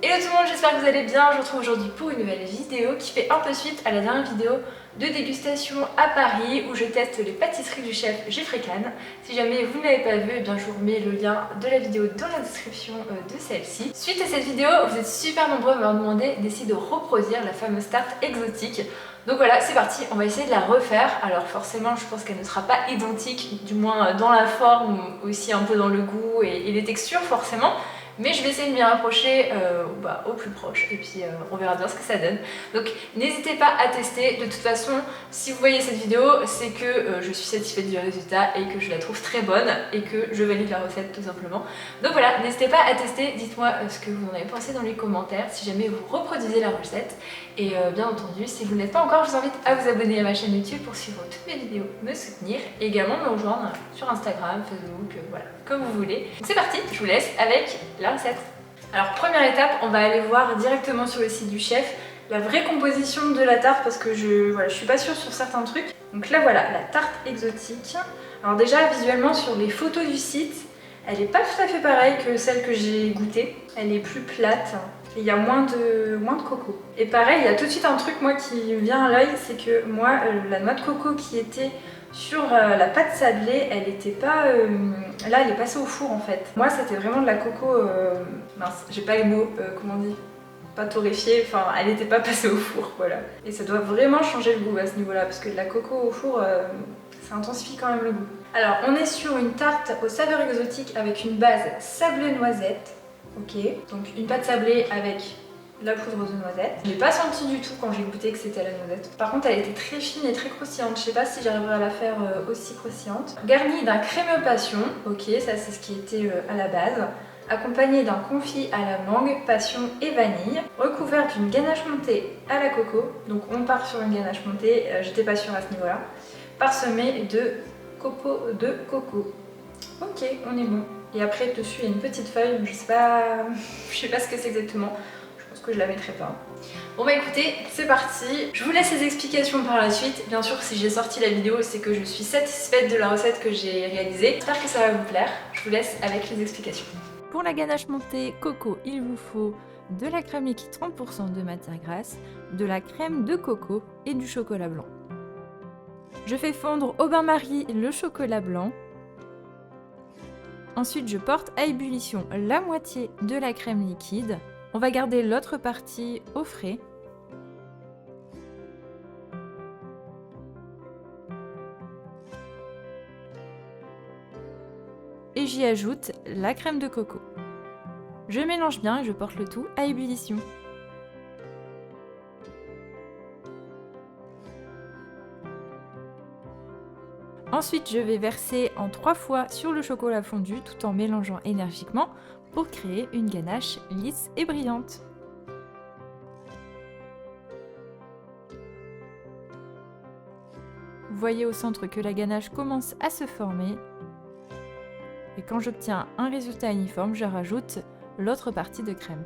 Hello tout le monde, j'espère que vous allez bien. Je vous retrouve aujourd'hui pour une nouvelle vidéo qui fait un peu suite à la dernière vidéo de dégustation à Paris où je teste les pâtisseries du chef Geoffrey Kahn. Si jamais vous ne l'avez pas vu, eh bien je vous remets le lien de la vidéo dans la description de celle-ci. Suite à cette vidéo, vous êtes super nombreux à m'avoir demandé d'essayer de reproduire la fameuse tarte exotique. Donc voilà, c'est parti, on va essayer de la refaire. Alors forcément, je pense qu'elle ne sera pas identique, du moins dans la forme, aussi un peu dans le goût et les textures forcément. Mais je vais essayer de m'y rapprocher au plus proche et puis on verra bien ce que ça donne. Donc n'hésitez pas à tester. De toute façon, si vous voyez cette vidéo, c'est que je suis satisfaite du résultat et que je la trouve très bonne et que je valide la recette tout simplement. Donc voilà, n'hésitez pas à tester. Dites-moi ce que vous en avez pensé dans les commentaires si jamais vous reproduisez la recette. Et bien entendu, si vous n'êtes pas encore, je vous invite à vous abonner à ma chaîne YouTube pour suivre toutes mes vidéos, me soutenir et également me rejoindre sur Instagram, Facebook, voilà, comme vous voulez. Donc c'est parti, je vous laisse avec la recette. Alors première étape, on va aller voir directement sur le site du chef la vraie composition de la tarte parce que je suis pas sûre sur certains trucs. Donc là voilà, la tarte exotique. Alors déjà visuellement sur les photos du site, elle est pas tout à fait pareille que celle que j'ai goûtée. Elle est plus plate. Il y a moins de coco. Et pareil, il y a tout de suite un truc moi qui vient à l'œil, c'est que moi la noix de coco qui était sur la pâte sablée, elle était pas... là elle est passée au four en fait. Moi c'était vraiment de la coco... mince, j'ai pas les mots, comment on dit, pas torréfiée, enfin elle était pas passée au four, voilà. Et ça doit vraiment changer le goût à ce niveau là, parce que de la coco au four, ça intensifie quand même le goût. Alors on est sur une tarte aux saveurs exotiques avec une base sablée noisette. Ok, donc une pâte sablée avec la poudre de noisette. Je n'ai pas senti du tout quand j'ai goûté que c'était à la noisette. Par contre, elle était très fine et très croustillante. Je sais pas si j'arriverai à la faire aussi croustillante. Garnie d'un crémeux passion. Ok, ça c'est ce qui était à la base. Accompagné d'un confit à la mangue, passion et vanille. Recouvert d'une ganache montée à la coco. Donc on part sur une ganache montée, j'étais pas sûre à ce niveau-là. Parsemé de copeaux de coco. Ok, on est bon. Et après dessus il y a une petite feuille, je sais pas ce que c'est exactement, je pense que je la mettrai pas. Bon bah écoutez, c'est parti, je vous laisse les explications par la suite. Bien sûr si j'ai sorti la vidéo c'est que je suis satisfaite de la recette que j'ai réalisée. J'espère que ça va vous plaire, je vous laisse avec les explications. Pour la ganache montée coco, il vous faut de la crème liquide 30% de matière grasse, de la crème de coco et du chocolat blanc. Je fais fondre au bain-marie le chocolat blanc. Ensuite, je porte à ébullition la moitié de la crème liquide. On va garder l'autre partie au frais. Et j'y ajoute la crème de coco. Je mélange bien et je porte le tout à ébullition. Ensuite, je vais verser en 3 fois sur le chocolat fondu tout en mélangeant énergiquement pour créer une ganache lisse et brillante. Vous voyez au centre que la ganache commence à se former. Et quand j'obtiens un résultat uniforme, je rajoute l'autre partie de crème.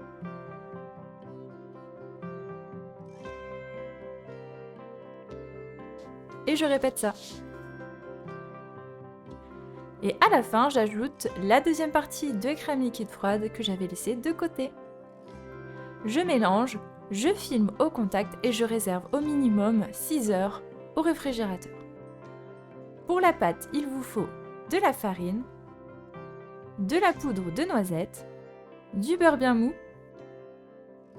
Et je répète ça. Et à la fin, j'ajoute la deuxième partie de crème liquide froide que j'avais laissée de côté. Je mélange, je filme au contact et je réserve au minimum 6 heures au réfrigérateur. Pour la pâte, il vous faut de la farine, de la poudre de noisette, du beurre bien mou,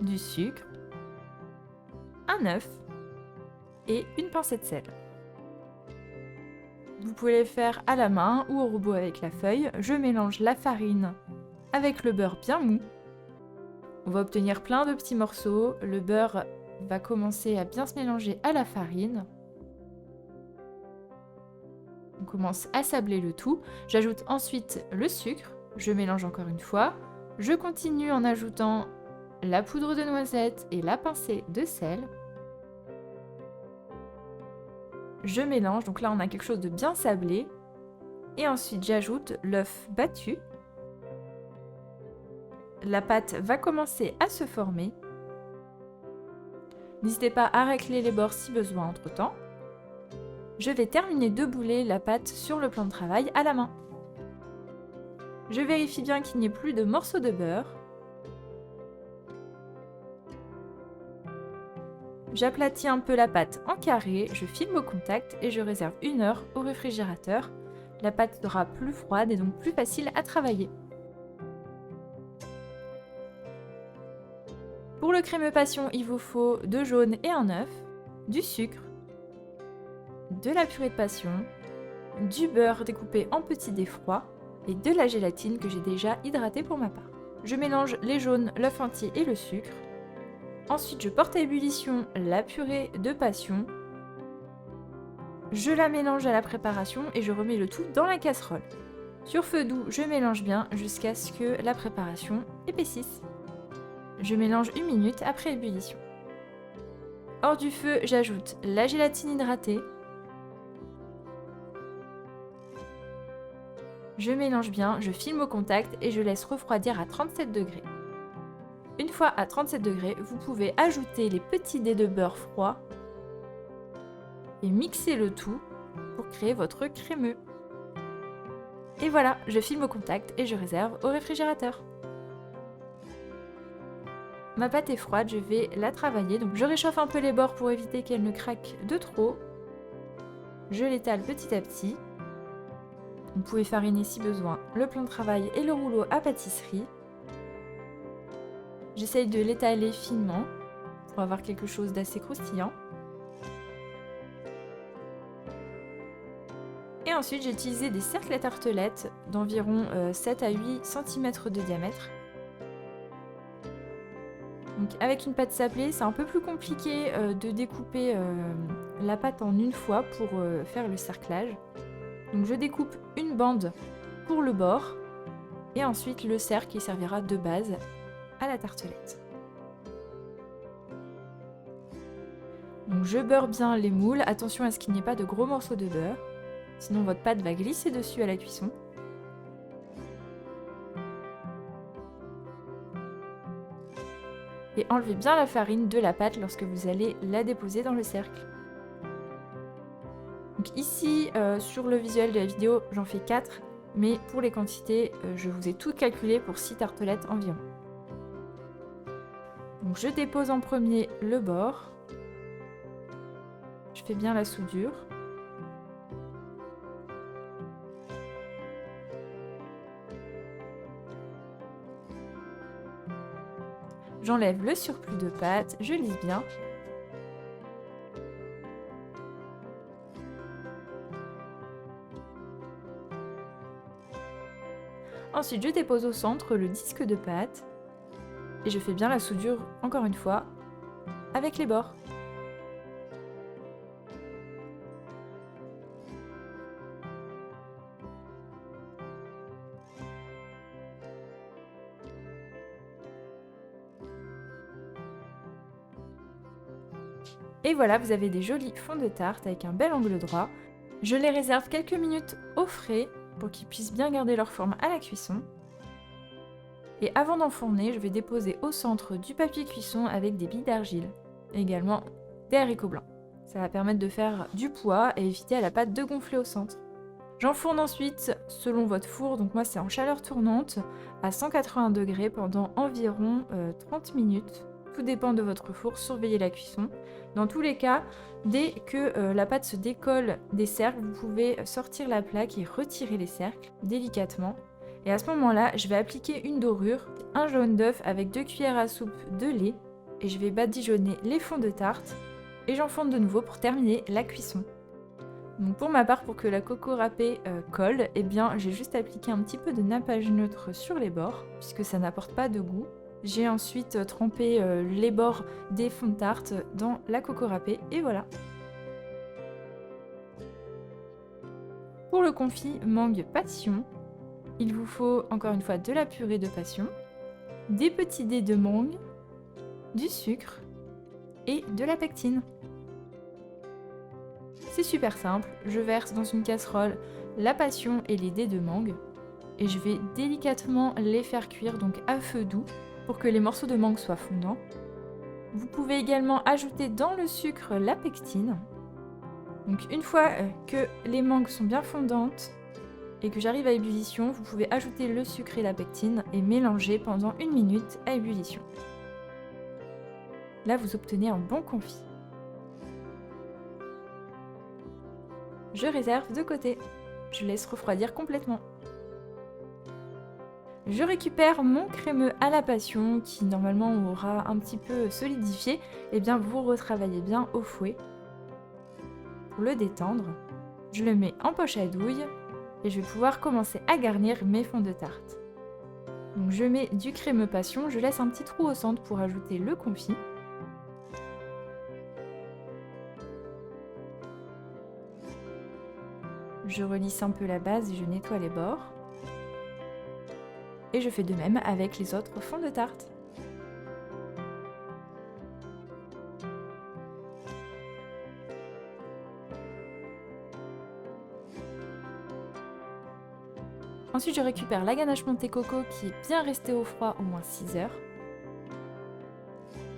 du sucre, un œuf et une pincée de sel. Vous pouvez les faire à la main ou au robot avec la feuille. Je mélange la farine avec le beurre bien mou. On va obtenir plein de petits morceaux. Le beurre va commencer à bien se mélanger à la farine. On commence à sabler le tout. J'ajoute ensuite le sucre. Je mélange encore une fois. Je continue en ajoutant la poudre de noisette et la pincée de sel. Je mélange, donc là on a quelque chose de bien sablé. Et ensuite j'ajoute l'œuf battu. La pâte va commencer à se former. N'hésitez pas à racler les bords si besoin entre temps. Je vais terminer de bouler la pâte sur le plan de travail à la main. Je vérifie bien qu'il n'y ait plus de morceaux de beurre. J'aplatis un peu la pâte en carré, je filme au contact et je réserve 1 heure au réfrigérateur. La pâte sera plus froide et donc plus facile à travailler. Pour le crémeux passion, il vous faut 2 jaunes et un œuf, du sucre, de la purée de passion, du beurre découpé en petits dés froids et de la gélatine que j'ai déjà hydratée pour ma part. Je mélange les jaunes, l'œuf entier et le sucre. Ensuite, je porte à ébullition la purée de passion. Je la mélange à la préparation et je remets le tout dans la casserole. Sur feu doux, je mélange bien jusqu'à ce que la préparation épaississe. Je mélange 1 minute après ébullition. Hors du feu, j'ajoute la gélatine hydratée. Je mélange bien, je filme au contact et je laisse refroidir à 37 degrés. Une fois à 37 degrés, vous pouvez ajouter les petits dés de beurre froid et mixer le tout pour créer votre crémeux. Et voilà, je filme au contact et je réserve au réfrigérateur. Ma pâte est froide, je vais la travailler, donc je réchauffe un peu les bords pour éviter qu'elle ne craque de trop. Je l'étale petit à petit. Vous pouvez fariner si besoin le plan de travail et le rouleau à pâtisserie. J'essaye de l'étaler finement pour avoir quelque chose d'assez croustillant. Et ensuite, j'ai utilisé des cercles à tartelettes d'environ 7 à 8 cm de diamètre. Donc avec une pâte sablée, c'est un peu plus compliqué de découper la pâte en une fois pour faire le cerclage. Donc je découpe une bande pour le bord et ensuite le cercle qui servira de base à la tartelette. Donc je beurre bien les moules, attention à ce qu'il n'y ait pas de gros morceaux de beurre, sinon votre pâte va glisser dessus à la cuisson. Et enlevez bien la farine de la pâte lorsque vous allez la déposer dans le cercle. Donc ici, sur le visuel de la vidéo, j'en fais 4, mais pour les quantités, je vous ai tout calculé pour 6 tartelettes environ. Donc je dépose en premier le bord. Je fais bien la soudure. J'enlève le surplus de pâte, je lisse bien. Ensuite, je dépose au centre le disque de pâte et je fais bien la soudure, encore une fois, avec les bords. Et voilà, vous avez des jolis fonds de tarte avec un bel angle droit. Je les réserve quelques minutes au frais pour qu'ils puissent bien garder leur forme à la cuisson. Et avant d'enfourner, je vais déposer au centre du papier cuisson avec des billes d'argile. Et également des haricots blancs. Ça va permettre de faire du poids et éviter à la pâte de gonfler au centre. J'enfourne ensuite selon votre four, donc moi c'est en chaleur tournante, à 180 degrés pendant environ 30 minutes. Tout dépend de votre four, surveillez la cuisson. Dans tous les cas, dès que la pâte se décolle des cercles, vous pouvez sortir la plaque et retirer les cercles délicatement. Et à ce moment-là, je vais appliquer une dorure, un jaune d'œuf avec 2 cuillères à soupe de lait. Et je vais badigeonner les fonds de tarte. Et j'enfourne de nouveau pour terminer la cuisson. Donc pour ma part, pour que la coco râpée colle, eh bien j'ai juste appliqué un petit peu de nappage neutre sur les bords, puisque ça n'apporte pas de goût. J'ai ensuite trempé les bords des fonds de tarte dans la coco râpée et voilà. Pour le confit mangue passion, il vous faut encore une fois de la purée de passion, des petits dés de mangue, du sucre et de la pectine. C'est super simple, je verse dans une casserole la passion et les dés de mangue et je vais délicatement les faire cuire donc à feu doux pour que les morceaux de mangue soient fondants. Vous pouvez également ajouter dans le sucre la pectine. Donc une fois que les mangues sont bien fondantes et que j'arrive à ébullition, vous pouvez ajouter le sucre et la pectine et mélanger pendant 1 minute à ébullition. Là vous obtenez un bon confit. je réserve de côté. Je laisse refroidir complètement. Je récupère mon crémeux à la passion qui normalement aura un petit peu solidifié. Et bien vous retravaillez bien au fouet pour le détendre. Je le mets en poche à douille et je vais pouvoir commencer à garnir mes fonds de tarte. Donc je mets du crémeux passion, je laisse un petit trou au centre pour ajouter le confit. Je relisse un peu la base et je nettoie les bords. Et je fais de même avec les autres fonds de tarte. Ensuite, je récupère la ganache montée coco qui est bien restée au froid au moins 6 heures.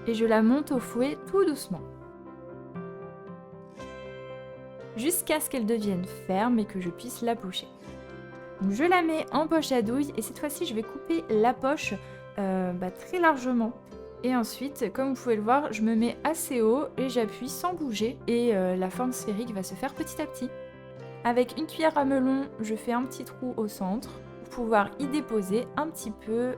Et je la monte au fouet tout doucement. Jusqu'à ce qu'elle devienne ferme et que je puisse la pocher. Donc je la mets en poche à douille et cette fois-ci je vais couper la poche très largement. Et ensuite, comme vous pouvez le voir, je me mets assez haut et j'appuie sans bouger et la forme sphérique va se faire petit à petit. Avec une cuillère à melon, je fais un petit trou au centre pour pouvoir y déposer un petit peu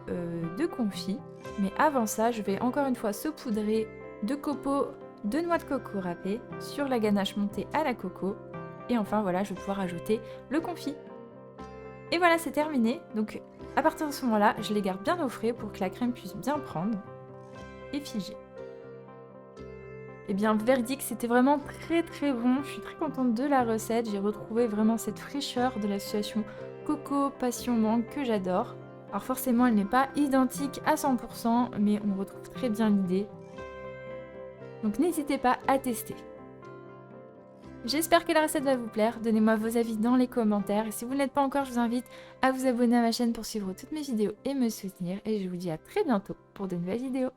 de confit. Mais avant ça, je vais encore une fois saupoudrer de copeaux de noix de coco râpées sur la ganache montée à la coco. Et enfin voilà, je vais pouvoir ajouter le confit. Et voilà, c'est terminé. Donc à partir de ce moment-là, je les garde bien au frais pour que la crème puisse bien prendre et figer. Et bien, verdict, c'était vraiment très bon. Je suis très contente de la recette. J'ai retrouvé vraiment cette fraîcheur de l'association coco, passion, mangue que j'adore. Alors forcément, elle n'est pas identique à 100%, mais on retrouve très bien l'idée. Donc n'hésitez pas à tester. J'espère que la recette va vous plaire. Donnez-moi vos avis dans les commentaires. Et si vous ne l'êtes pas encore, je vous invite à vous abonner à ma chaîne pour suivre toutes mes vidéos et me soutenir. Et je vous dis à très bientôt pour de nouvelles vidéos.